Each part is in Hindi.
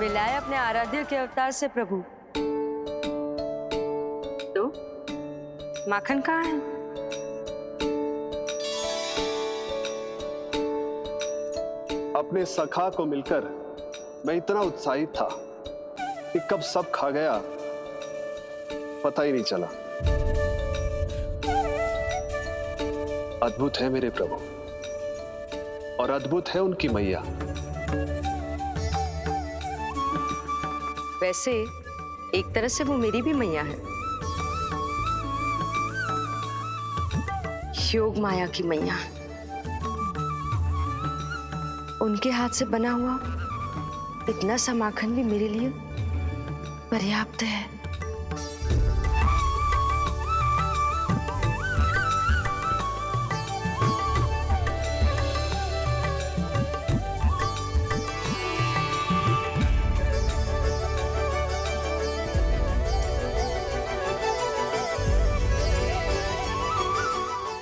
मिलाए अपने आराध्य के अवतार से प्रभु। तो माखन कहाँ है? अपने सखा को मिलकर मैं इतना उत्साहित था कि कब सब खा गया पता ही नहीं चला। अद्भुत है मेरे प्रभु और अद्भुत है उनकी मैया। वैसे एक तरह से वो मेरी भी मैया है, योग माया की मैया। उनके हाथ से बना हुआ इतना सा माखन भी मेरे लिए पर्याप्त है।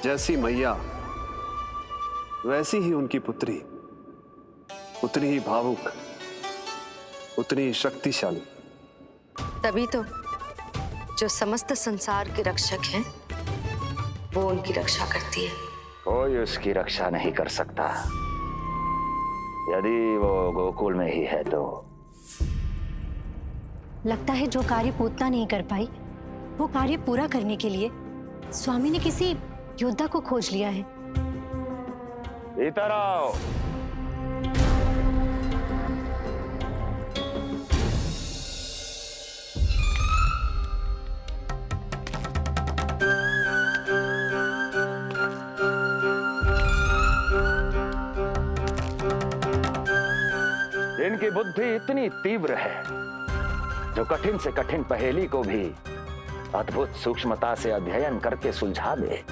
जैसी मैया वैसी ही उनकी पुत्री, उतनी ही भावुक, उतनी ही शक्तिशाली। तभी तो जो समस्त संसार के रक्षक हैं वो उनकी रक्षा करती है। कोई उसकी रक्षा नहीं कर सकता। यदि वो गोकुल में ही है तो। लगता है जो कार्य पूतना नहीं कर पाई वो कार्य पूरा करने के लिए स्वामी ने किसी योद्धा को खोज लिया है। इधर आओ। इनकी बुद्धि इतनी तीव्र है जो कठिन से कठिन पहेली को भी अद्भुत सूक्ष्मता से अध्ययन करके सुलझा दे।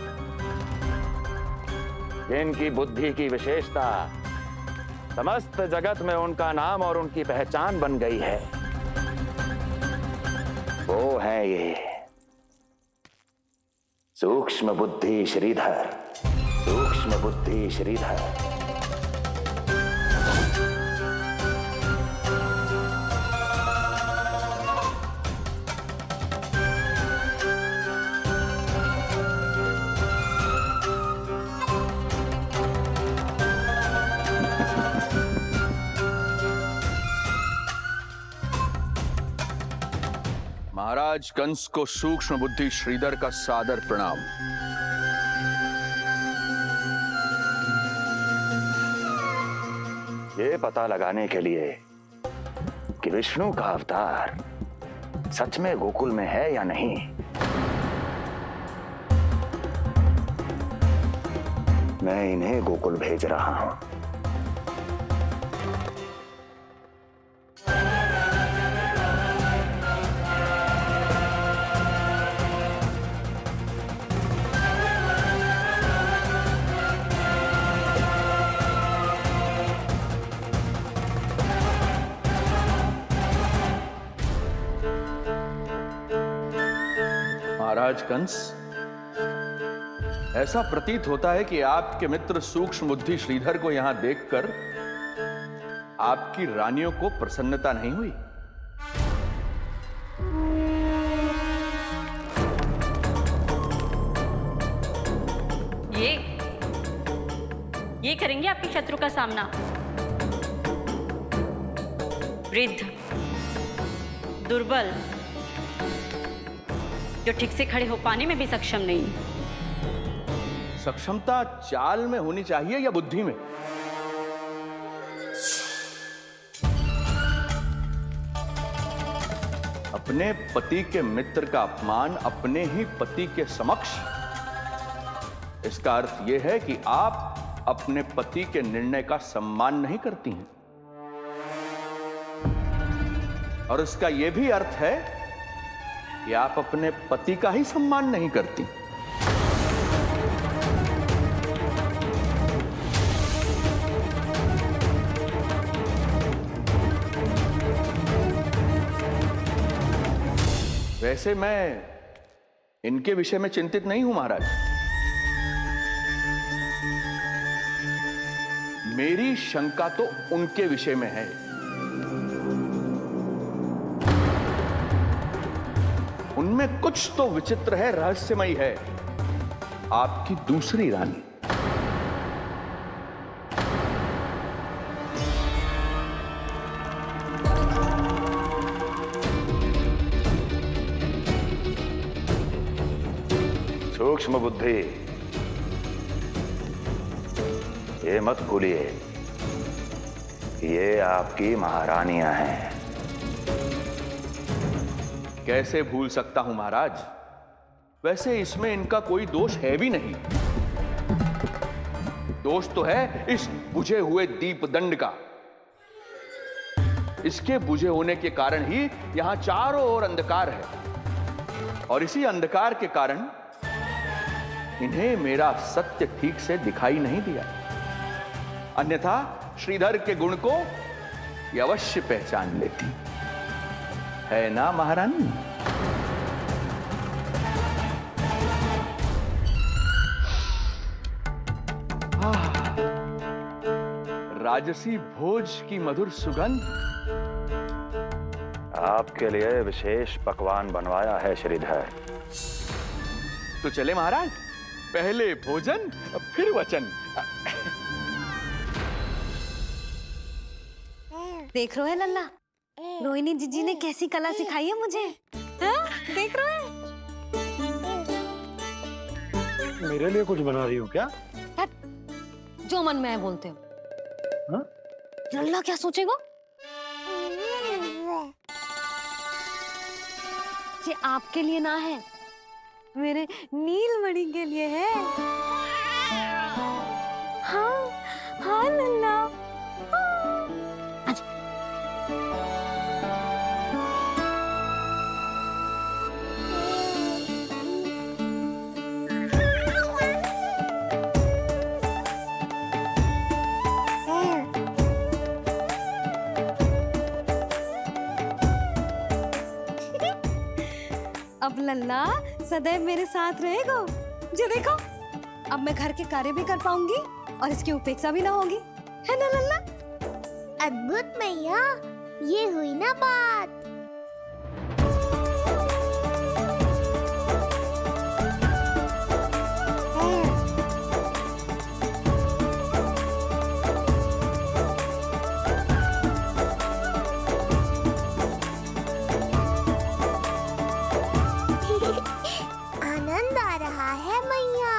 इनकी बुद्धि की विशेषता समस्त जगत में उनका नाम और उनकी पहचान बन गई है। वो है ये सूक्ष्म बुद्धि श्रीधर। सूक्ष्म बुद्धि श्रीधर। महाराज कंस को सूक्ष्म बुद्धि श्रीधर का सादर प्रणाम। ये पता लगाने के लिए कि विष्णु का अवतार सच में गोकुल में है या नहीं, मैं इन्हें गोकुल भेज रहा हूं। महाराज कंस, ऐसा प्रतीत होता है कि आपके मित्र सूक्ष्म बुद्धि श्रीधर को यहां देखकर आपकी रानियों को प्रसन्नता नहीं हुई। ये करेंगे आपके शत्रु का सामना। वृद्ध, दुर्बल, जो ठीक से खड़े हो पाने में भी सक्षम नहीं। सक्षमता चाल में होनी चाहिए या बुद्धि में? अपने पति के मित्र का अपमान अपने ही पति के समक्ष, इसका अर्थ यह है कि आप अपने पति के निर्णय का सम्मान नहीं करती हैं। और इसका यह भी अर्थ है कि आप अपने पति का ही सम्मान नहीं करती। वैसे मैं इनके विषय में चिंतित नहीं हूं महाराज। मेरी शंका तो उनके विषय में है। उनमें कुछ तो विचित्र है, रहस्यमयी है। आपकी दूसरी रानी। सूक्ष्म बुद्धि, ये मत भूलिए, ये आपकी महारानियां हैं। कैसे भूल सकता हूं महाराज? वैसे इसमें इनका कोई दोष है भी नहीं। दोष तो है इस बुझे हुए दीपदंड का। इसके बुझे होने के कारण ही यहां चारों ओर अंधकार है, और इसी अंधकार के कारण इन्हें मेरा सत्य ठीक से दिखाई नहीं दिया। अन्यथा श्रीधर के गुण को ये अवश्य पहचान लेती, है ना महारानी? राजसी भोज की मधुर सुगंध। आपके लिए विशेष पकवान बनवाया है श्रीधर। तो चले महाराज, पहले भोजन फिर वचन। देख रहे हो लल्ला, रोहिणी जीजी ने कैसी कला सिखाई है मुझे। हाँ? देख रहे हो? मेरे लिए कुछ बना रही हो क्या? जो मन में है बोलते हो। हाँ? लल्ला क्या सोचेगा? ये आपके लिए ना है, मेरे नीलमणि के लिए है। हाँ हाँ लल्ला। अब लल्ला सदैव मेरे साथ रहेगा। जो देखो, अब मैं घर के कार्य भी कर पाऊंगी और इसकी उपेक्षा भी ना होगी, है ना लल्ला? अद्भुत मैया, ये हुई ना बात। आनंद आ रहा है मैया।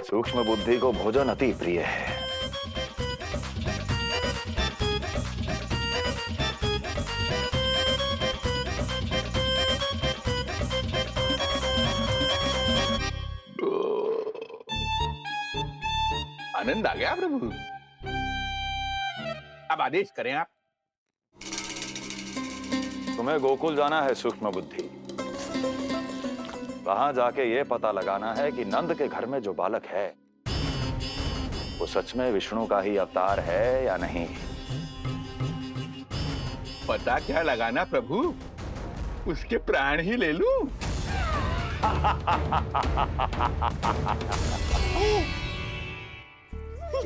सूक्ष्म बुद्धि को भोजन अति प्रिय है। आनंद आ गया प्रभु। अब आदेश करें आप। तुम्हें गोकुल जाना है सूक्ष्म बुद्धि। वहां जाके ये पता लगाना है कि नंद के घर में जो बालक है वो सच में विष्णु का ही अवतार है या नहीं। पता क्या लगाना प्रभु? उसके प्राण ही ले लूं।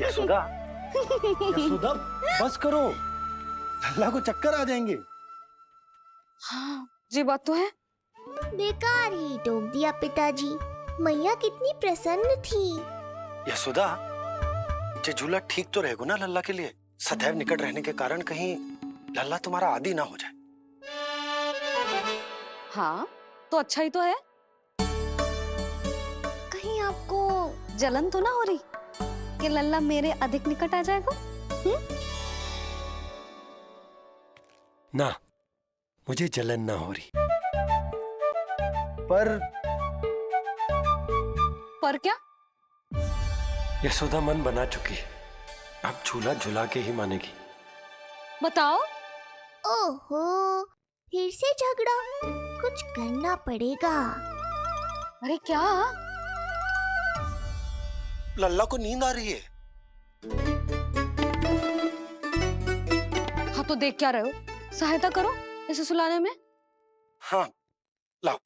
यशोदा, यशोदा, बस करो, लल्ला को चक्कर आ जाएंगे। हाँ, ये बात तो है। बेकार ही टोक दिया पिताजी। मैया कितनी प्रसन्न थी। यशोदा, ये झूला ठीक तो रहेगा ना लल्ला के लिए? सदैव निकट रहने के कारण कहीं लल्ला तुम्हारा आदी ना हो जाए। हाँ, तो अच्छा ही तो है। कहीं आपको जलन तो ना हो रही कि लल्ला मेरे अधिक निकट आ जाएगा? ना, मुझे जलन ना हो रही। पर क्या? यशोदा मन बना चुकी है, अब झूला झूला के ही मानेगी। बताओ। ओहो, फिर से झगड़ा। कुछ करना पड़ेगा। अरे क्या? लल्ला को नींद आ रही है। हाँ तो देख क्या रहे हो? सहायता करो इसे सुलाने में। हाँ लाओ।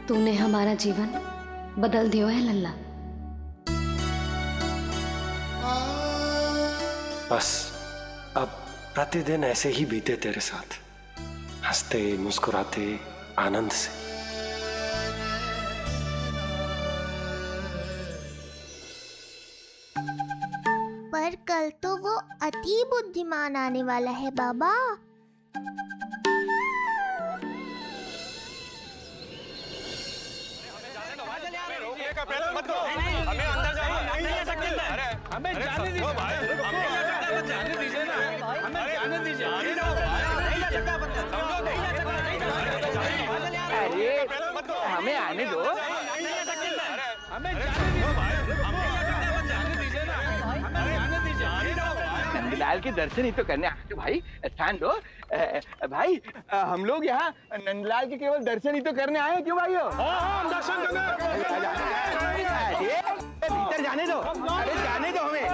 तूने हमारा जीवन बदल दियो है लल्ला। बस अब प्रतिदिन ऐसे ही बीते तेरे साथ, हंसते मुस्कुराते आनंद से। पर कल तो वो अति बुद्धिमान आने वाला है बाबा। हमें आने दो। नंदलाल के दर्शन ही तो करने आए थे भाई, स्थान दो। भाई हम लोग यहाँ नंदलाल के केवल दर्शन ही तो करने आए हैं, क्यों भाई? हम दर्शन करने। भीतर जाने दो, अरे जाने दो हमें।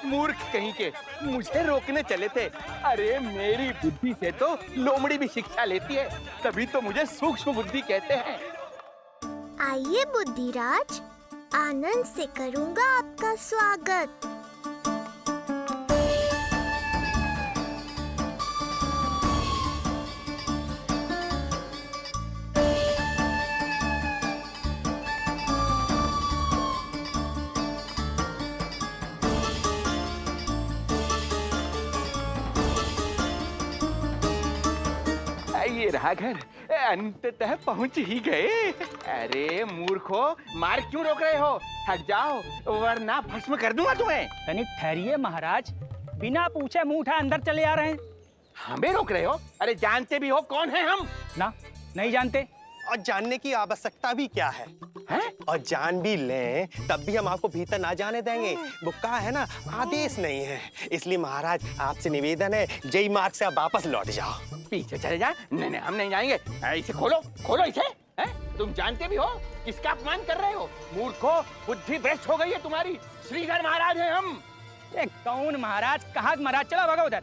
मूर्ख कहीं के, मुझे रोकने चले थे। अरे मेरी बुद्धि से तो लोमड़ी भी शिक्षा लेती है, तभी तो मुझे सूक्ष्म बुद्धि कहते हैं। आइए बुद्धिराज, आनंद से करूंगा आपका स्वागत। ये रहा घर, अंततः पहुंच ही गए। अरे मूर्खो, मार्ग क्यों रोक रहे हो? हट जाओ वरना भस्म कर दूंगा तुम्हें। तनिक ठहरिए महाराज, बिना पूछे मुंह उठा अंदर चले आ रहे हैं। हमें रोक रहे हो? अरे जानते भी हो कौन है हम? ना, नहीं जानते। और जानने की आवश्यकता भी क्या है? हैं? और जान भी लें तब भी हम आपको भीतर ना जाने देंगे। वो कहा है ना, आदेश नहीं है। इसलिए महाराज आपसे निवेदन है, जय मार्ग से आप वापस लौट जाओ। पीछे चले जा। नहीं नहीं, हम नहीं जाएंगे। इसे खोलो, खोलो इसे। हैं? तुम जानते भी हो किसका अपमान कर रहे हो? मूर्खो, बुद्धि भ्रष्ट हो गई है तुम्हारी। श्रीधर महाराज हैं हम। ये कौन महाराज? कहाँ महाराज? चला भागा उधर।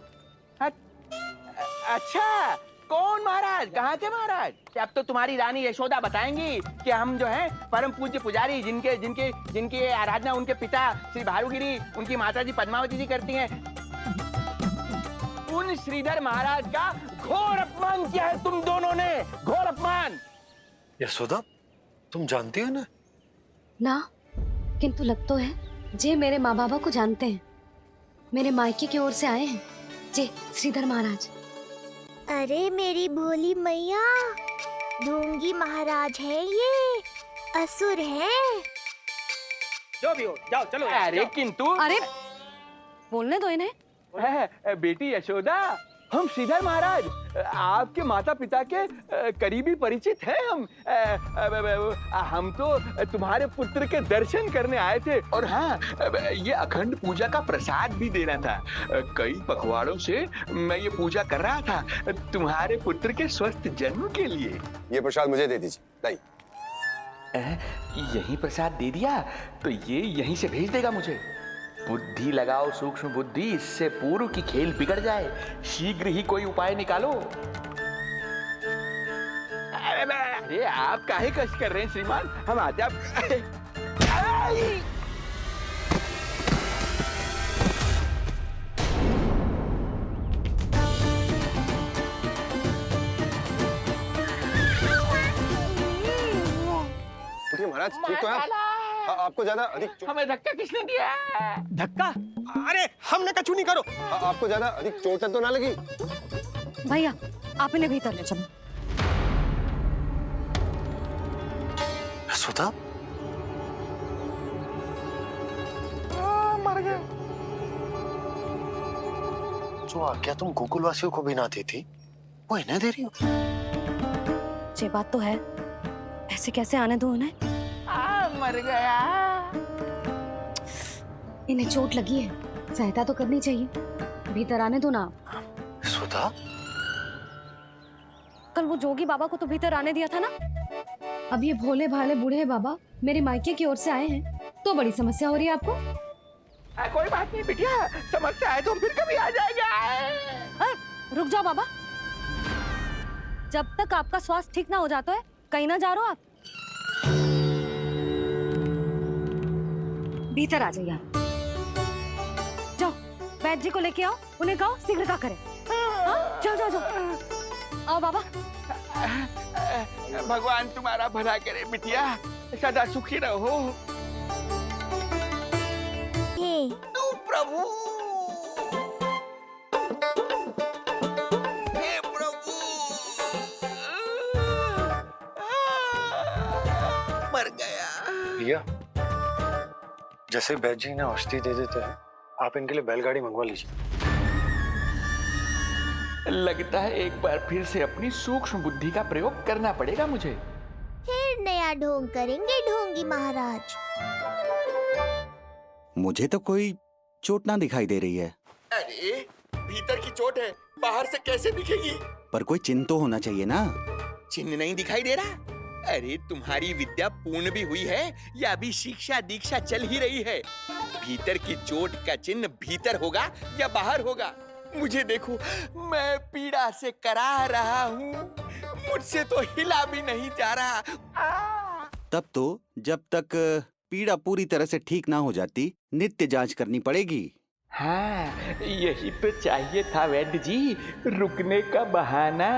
अच्छा, कौन महाराज? कहाँ के महाराज? अब तो तुम्हारी रानी यशोदा बताएंगी कि हम जो है परम पूज्य पुजारी, जिनके जिनके जिनकी आराधना उनके पिता श्री भारुगिरी, उनकी माताजी पद्मावती जी करती हैं, उन श्रीधर महाराज का घोर अपमान किया है तुम दोनों ने। घोर अपमान। यशोदा, तुम जानती हो ना? ना, किंतु लग तो है जे मेरे माँ बाबा को जानते हैं। मेरे मायके की ओर से आए हैं जे श्रीधर महाराज। अरे मेरी भोली मैया, ढोंगी महाराज है ये, असुर है। जो भी हो, जाओ चलो। अरे जाओ। किंतु अरे बोलने दो इन्हें। बेटी यशोदा, हम श्रीधर महाराज आपके माता पिता के करीबी परिचित हैं। हम तो तुम्हारे पुत्र के दर्शन करने आए थे। और हाँ, ये अखंड पूजा का प्रसाद भी देना था। कई पखवाड़ों से मैं ये पूजा कर रहा था तुम्हारे पुत्र के स्वस्थ जन्म के लिए। ये प्रसाद मुझे दे दीजिए। यही प्रसाद दे दिया तो ये यहीं से भेज देगा मुझे। बुद्धि लगाओ सूक्ष्म बुद्धि, इससे पूर्व की खेल बिगड़ जाए। शीघ्र ही कोई उपाय निकालो। अरे आप काहे कष्ट कर रहे हैं श्रीमान? हम आते आप। महाराज ठीक तो है? आपको ज्यादा अधिक हमें धक्का किसने दिया? धक्का? अरे हमने कछु नहीं करो। आपको ज्यादा अधिक चोट तो ना लगी? भैया आप इन्हें भीतर ले चलो। यशोदा, मर गए। जो आज्ञा तुम गोकुलवासियों को भी ना दी थी वो इन्हें दे रही हो? ये बात तो है, ऐसे कैसे आने दो उन्हें? मर गया। इन्हें चोट लगी है, सहायता तो करनी चाहिए, भीतर आने दो ना। सुधा, कल वो जोगी बाबा को तो भीतर आने दिया था ना। अब ये भोले भाले बूढ़े बाबा मेरे मायके की ओर से आए हैं, तो बड़ी समस्या हो रही है आपको। कोई बात नहीं बिटिया, समस्या है तो फिर कभी आ जाएगा। रुक जाओ बाबा, जब तक आपका स्वास्थ्य ठीक ना हो जाता है कहीं ना जा रहे हो आप। भीतर आ जाइए आप। जाओ वैद्य जी को लेके आओ, उन्हें कहो शीघ्रता करें। हाँ? जाओ जाओ जाओ, आओ बाबा। भगवान तुम्हारा भला करे बिटिया, सदा सुखी रहो। हे तू प्रभु, हे प्रभु, मर गया। भैया, जैसे वैद्य जी ने औषधि दे देते हैं, आप इनके लिए बैलगाड़ी मंगवा लीजिए। लगता है एक बार फिर से अपनी सूक्ष्म बुद्धि का प्रयोग करना पड़ेगा मुझे। फिर नया ढोंग करेंगे ढोंगी महाराज। मुझे तो कोई चोट ना दिखाई दे रही है। अरे भीतर की चोट है, बाहर से कैसे दिखेगी? पर कोई चिन्ह तो होना चाहिए ना। चिन्ह नहीं दिखाई दे रहा? अरे तुम्हारी विद्या पूर्ण भी हुई है या अभी शिक्षा दीक्षा चल ही रही है? भीतर की चोट का चिन्ह भीतर होगा या बाहर होगा? मुझे देखो, मैं पीड़ा से करा रहा हूँ, मुझसे तो हिला भी नहीं जा रहा। तब तो जब तक पीड़ा पूरी तरह से ठीक ना हो जाती नित्य जांच करनी पड़ेगी। हाँ, यही तो चाहिए था वैद्य जी, रुकने का बहाना।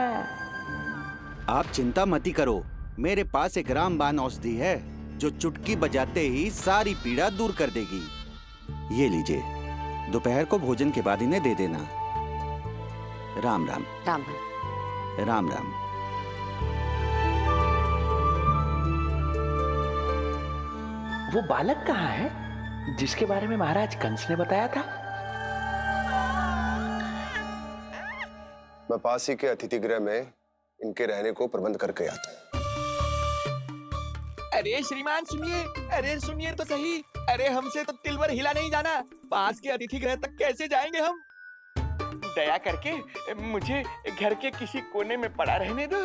आप चिंता मती करो, मेरे पास एक रामबाण औषधि है जो चुटकी बजाते ही सारी पीड़ा दूर कर देगी। ये लीजिए, दोपहर को भोजन के बाद इन्हें दे देना। राम राम। राम राम राम। वो बालक कहाँ है जिसके बारे में महाराज कंस ने बताया था? मैं पास ही के अतिथि गृह में इनके रहने को प्रबंध करके आता हूँ। अरे श्रीमान सुनिए, अरे सुनिए तो सही, अरे हमसे तो तिलवर हिला नहीं जाना, पास के अतिथि गृह तक कैसे जाएंगे हम? दया करके मुझे घर के किसी कोने में पड़ा रहने दो,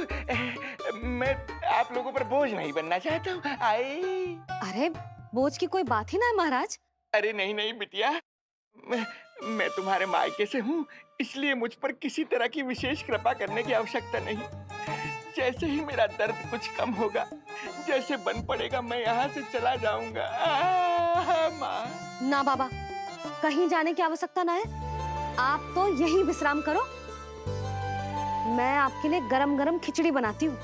मैं आप लोगों पर बोझ नहीं बनना चाहता हूँ। आई। अरे बोझ की कोई बात ही ना है महाराज। अरे नहीं नहीं बिटिया, मैं तुम्हारे मायके से हूँ, इसलिए मुझ पर किसी तरह की विशेष कृपा करने की आवश्यकता नहीं। जैसे ही मेरा दर्द कुछ कम होगा, जैसे बन पड़ेगा, मैं यहाँ से चला जाऊंगा। माँ। ना बाबा, कहीं जाने की आवश्यकता ना है, आप तो यही विश्राम करो। मैं आपके लिए गरम गरम खिचड़ी बनाती हूँ,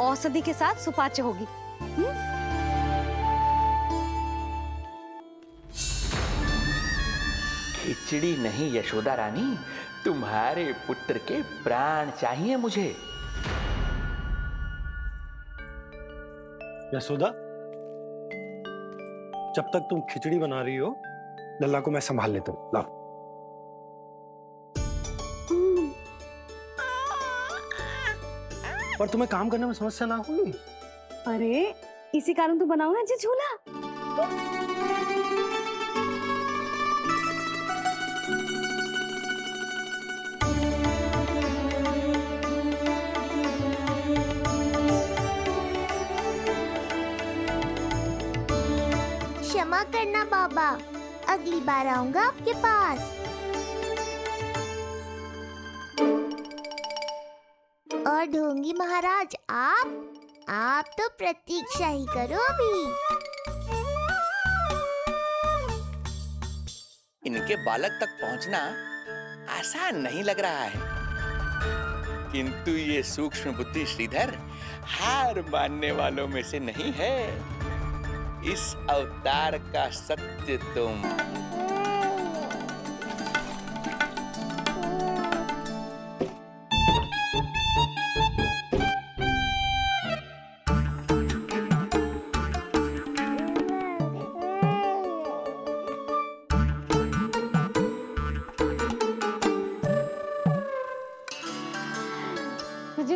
औषधि के साथ सुपाच्य होगी। खिचड़ी नहीं यशोदा रानी, तुम्हारे पुत्र के प्राण चाहिए मुझे। यशोदा, जब तक तुम खिचड़ी बना रही हो, लल्ला को मैं संभाल लेता हूँ। लाओ। पर तुम्हें काम करने में समस्या ना होगी? अरे इसी कारण तो बनाओ ना जी झूला। क्षमा करना बाबा, अगली बार आऊंगा आपके पास। और ढोंगी महाराज, आप तो प्रतीक्षा ही करो अभी। इनके बालक तक पहुंचना आसान नहीं लग रहा है, किंतु ये सूक्ष्म बुद्धि श्रीधर हार मानने वालों में से नहीं है। इस अवतार का सत्य तुम।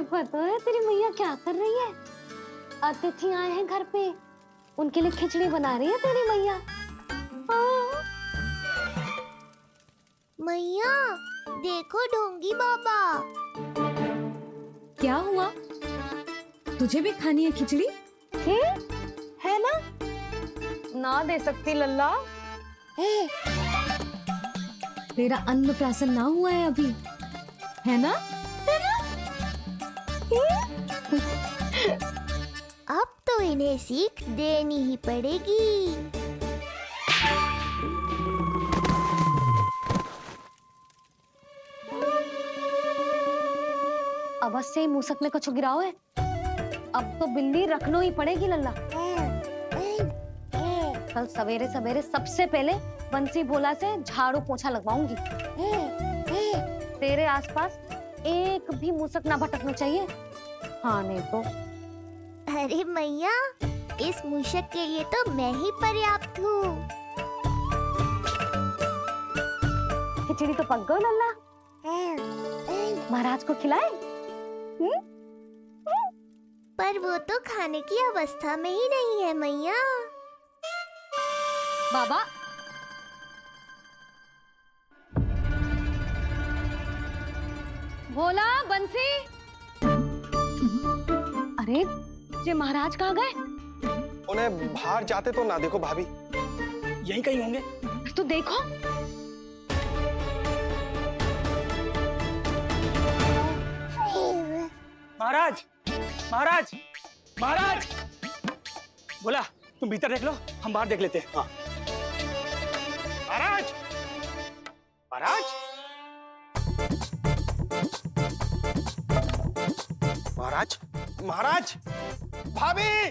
पता है तेरी मैया क्या कर रही है? अतिथि आए हैं घर पे, उनके लिए खिचड़ी बना रही है तेरी मैया। मैया देखो ढोंगी बाबा। क्या हुआ? तुझे भी खानी है खिचड़ी? है ना? ना दे सकती लल्ला। तेरा अन्नप्राशन ना हुआ है अभी, है ना? अब तो इन्हें सीख देनी ही पड़ेगी। अवश्य ही मूसक में कुछ गिराओ है। अब तो बिल्ली रखनो ही पड़ेगी लल्ला। कल सवेरे सवेरे सबसे पहले बंसी भोला से झाड़ू पोछा लगवाऊंगी। तेरे आसपास एक भी मूसक ना भटकना चाहिए। हाँ नहीं तो। अरे मैया, इस मूषक के लिए तो मैं ही पर्याप्त हूँ। खिचड़ी तो पक गई लल्ला। महाराज को खिलाए? पर वो तो खाने की अवस्था में ही नहीं है मैया। बाबा, भोला, बंसी। अरे ये महाराज कहाँ गए? उन्हें बाहर जाते तो ना देखो भाभी, यहीं कहीं होंगे। तो देखो। महाराज, महाराज, महाराज। बोला तुम भीतर देख लो, हम बाहर देख लेते हैं। हाँ। महाराज, महाराज, महाराज, महाराज, भाभी।